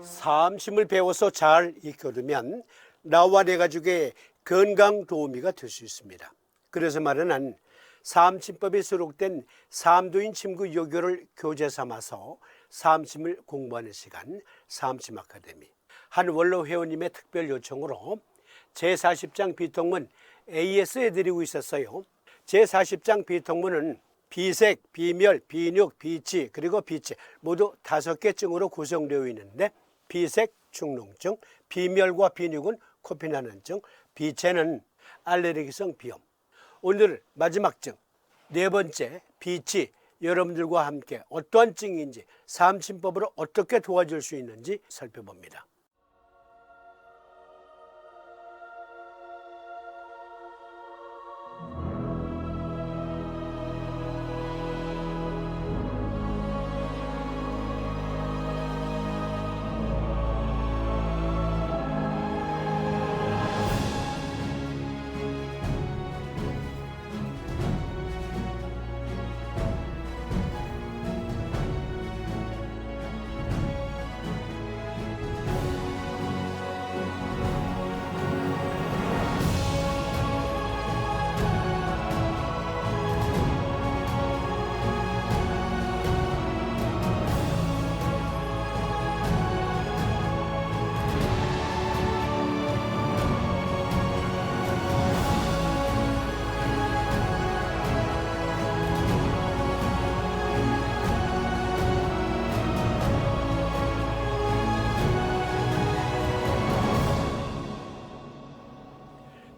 삼심을 배워서 잘 익혀두면 나와 내 가족의 건강 도우미가 될 수 있습니다. 그래서 마련한 삼심법이 수록된 삼도인 침구 요교를 교재 삼아서 삼심을 공부하는 시간, 삼심 아카데미. 한 원로 회원님의 특별 요청으로 제40장 비통문 AS 해드리고 있었어요. 제40장 비통문은 비색, 비멸, 비육, 비치, 그리고 비체 모두 5개 증으로 구성되어 있는데, 비색, 축농증, 비멸과 비육은 코피나는 증, 비체는 알레르기성 비염. 오늘 마지막 증, 4번째 비치, 여러분들과 함께 어떠한 증인지, 삼심법으로 어떻게 도와줄 수 있는지 살펴봅니다.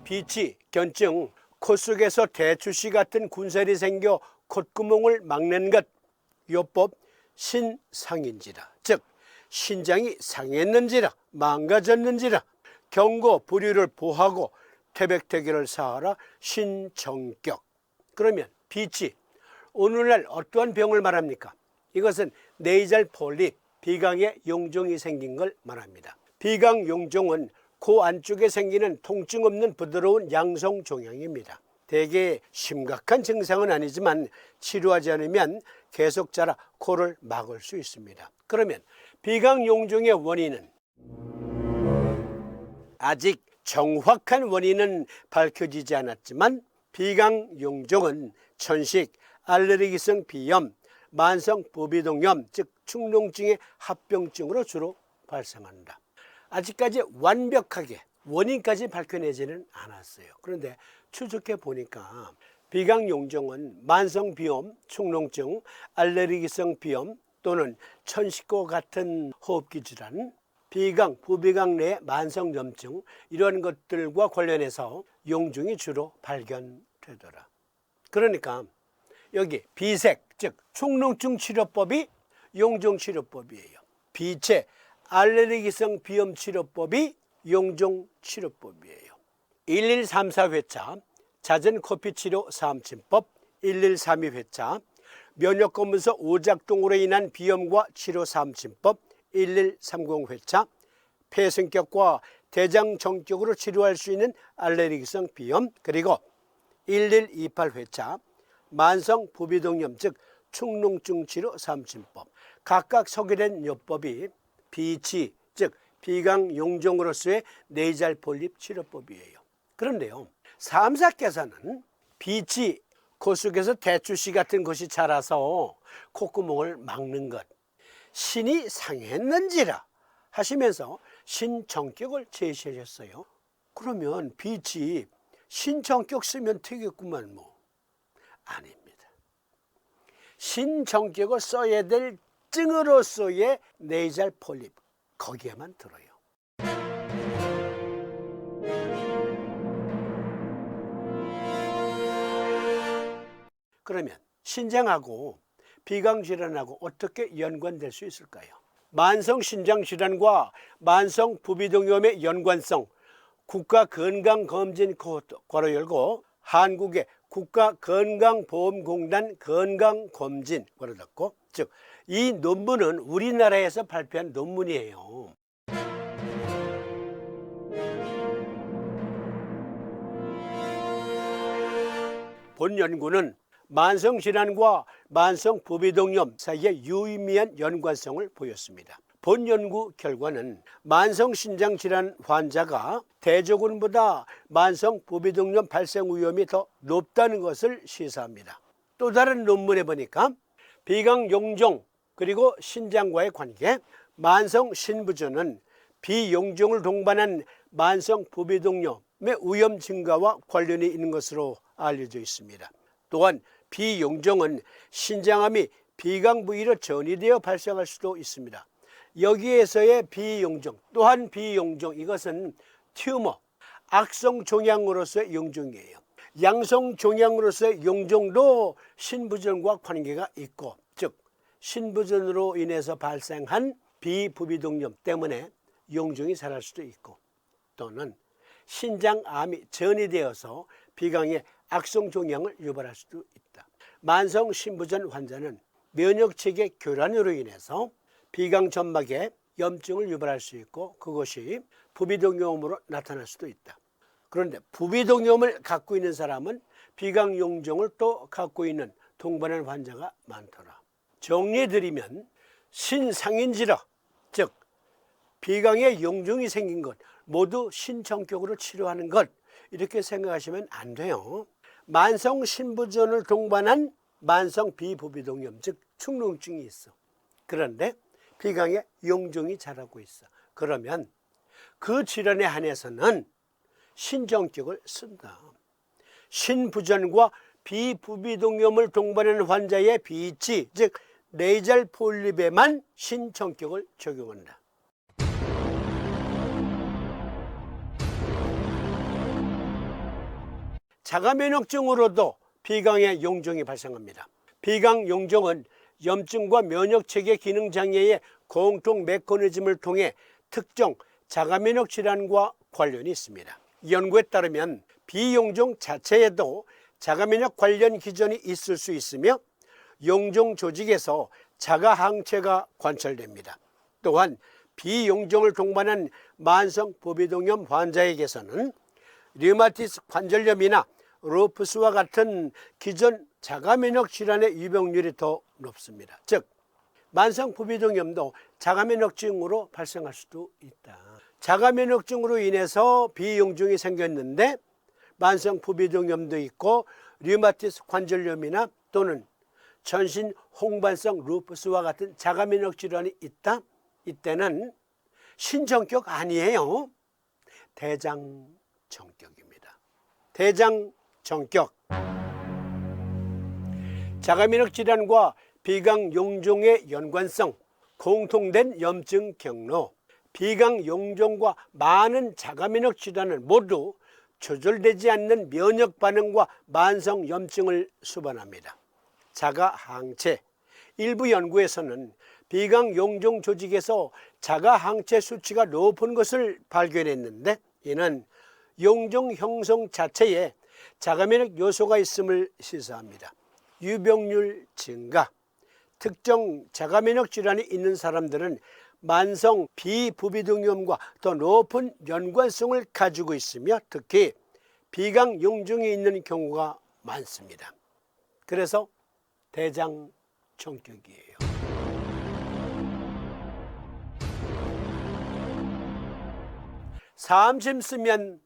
비치, 견증, 코 속에서 대추씨 같은 군살이 생겨 콧구멍을 막는 것. 요법 신상인지라, 즉 신장이 상했는지라, 망가졌는지라, 경고 부류를 보하고 태백태기를 사하라 신정격. 그러면 비치, 오늘날 어떠한 병을 말합니까? 이것은 네이잘 폴립, 비강의 용종이 생긴 걸 말합니다. 비강 용종은 코 안쪽에 생기는 통증 없는 부드러운 양성 종양입니다. 대개 심각한 증상은 아니지만 치료하지 않으면 계속 자라 코를 막을 수 있습니다. 그러면 비강 용종의 원인은, 아직 정확한 원인은 밝혀지지 않았지만 비강 용종은 천식, 알레르기성 비염, 만성 부비동염, 즉 축농증의 합병증으로 주로 발생한다. 아직까지 완벽하게 원인까지 밝혀내지는 않았어요. 그런데 추적해 보니까 비강 용종은 만성 비염, 축농증, 알레르기성 비염 또는 천식과 같은 호흡기 질환, 비강, 부비강 내 만성 염증, 이런 것들과 관련해서 용종이 주로 발견되더라. 그러니까 여기 비색, 즉 축농증 치료법이 용종 치료법이에요. 비체, 알레르기성 비염 치료법이 용종 치료법이에요. 1134회차 잦은 코피 치료 삼심법, 1132회차 면역검문소 오작동으로 인한 비염과 치료 삼심법, 1130회차 폐승격과 대장정격으로 치료할 수 있는 알레르기성 비염, 그리고 1128회차 만성 부비동염, 즉 축농증 치료 삼심법. 각각 소개된 요법이 비치, 즉 비강 용종으로서의 네이잘 폴립 치료법이에요. 그런데요, 삼사께서는 비치, 코 속에서 대추씨 같은 것이 자라서 콧구멍을 막는 것, 신이 상했는지라 하시면서 신정격을 제시하셨어요. 그러면 비치, 신정격 쓰면 되겠구만 뭐. 아닙니다. 신정격을 써야 될 증으로서의 네이잘 폴립, 거기에만 들어요. 그러면 신장하고 비강질환하고 어떻게 연관될 수 있을까요? 만성신장질환과 만성부비동염의 연관성, 국가건강검진 괄호 열고 한국의 국가건강보험공단 건강검진 벌어졌고, 즉 이 논문은 우리나라에서 발표한 논문이에요. 본 연구는 만성질환과 만성부비동염 사이에 유의미한 연관성을 보였습니다. 본 연구 결과는 만성신장질환 환자가 대조군보다 만성부비동염 발생 위험이 더 높다는 것을 시사합니다. 또 다른 논문에 보니까 비강용종 그리고 신장과의 관계, 만성신부전은 비용종을 동반한 만성부비동염의 위험 증가와 관련이 있는 것으로 알려져 있습니다. 또한 비용종은 신장암이 비강 부위로 전이되어 발생할 수도 있습니다. 여기에서의 비용종, 또한 비용종, 이것은 튜머, 악성 종양으로서의 용종이에요. 양성 종양으로서의 용종도 신부전과 관계가 있고, 즉 신부전으로 인해서 발생한 비부비동염 때문에 용종이 자랄 수도 있고, 또는 신장암이 전이되어서 비강에 악성 종양을 유발할 수도 있다. 만성 신부전 환자는 면역체계 교란으로 인해서 비강 점막에 염증을 유발할 수 있고, 그것이 부비동염으로 나타날 수도 있다. 그런데 부비동염을 갖고 있는 사람은 비강 용종을 또 갖고 있는 동반한 환자가 많더라. 정리해드리면 신상인질환, 즉 비강에 용종이 생긴 것, 모두 신청격으로 치료하는 것, 이렇게 생각하시면 안 돼요. 만성 신부전을 동반한 만성 비부비동염, 즉 축농증이 있어. 그런데 비강에 용종이 자라고 있어. 그러면 그 질환에 한해서는 신정격을 쓴다. 신부전과 비부비동염을 동반하는 환자의 비치, 즉 네이잘 폴립에만 신정격을 적용한다. 자가면역증으로도 비강의 용종이 발생합니다. 비강 용종은 염증과 면역체계 기능장애의 공통 메커니즘을 통해 특정 자가면역 질환과 관련이 있습니다. 연구에 따르면 비용종 자체에도 자가면역 관련 기전이 있을 수 있으며 용종 조직에서 자가항체가 관찰됩니다. 또한 비용종을 동반한 만성 부비동염 환자에게서는 류마티스 관절염이나 루푸스와 같은 기존 자가면역 질환의 유병률이 더 높습니다. 즉 만성 부비동염도 자가면역증으로 발생할 수도 있다. 자가면역증으로 인해서 비용종이 생겼는데 만성 부비동염도 있고 류마티스 관절염이나 또는 전신 홍반성 루푸스와 같은 자가면역 질환이 있다? 이때는 신정격 아니에요. 대장정격입니다. 대장정격. 자가면역 질환과 비강 용종의 연관성, 공통된 염증 경로, 비강 용종과 많은 자가면역 질환은 모두 조절되지 않는 면역 반응과 만성 염증을 수반합니다. 자가항체. 일부 연구에서는 비강 용종 조직에서 자가항체 수치가 높은 것을 발견했는데, 이는 용종 형성 자체에 자가면역 요소가 있음을 시사합니다. 유병률 증가. 특정 자가면역 질환이 있는 사람들은 만성 비부비동염과 더 높은 연관성을 가지고 있으며 특히 비강 용종이 있는 경우가 많습니다. 그래서 대장정격이에요. 사암심 쓰면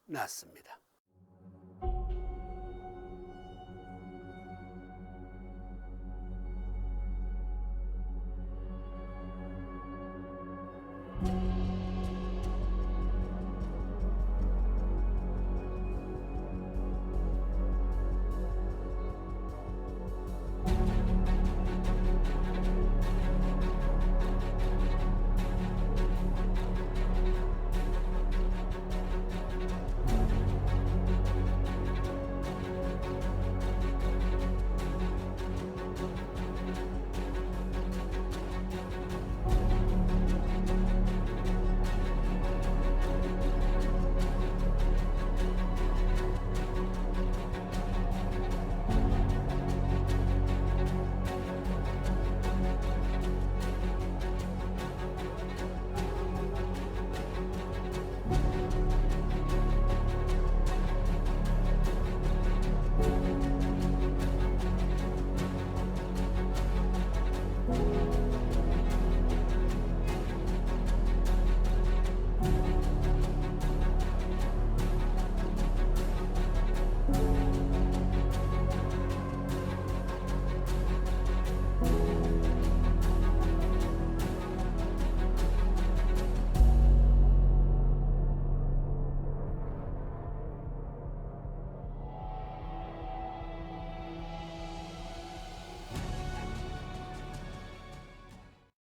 낫습니다.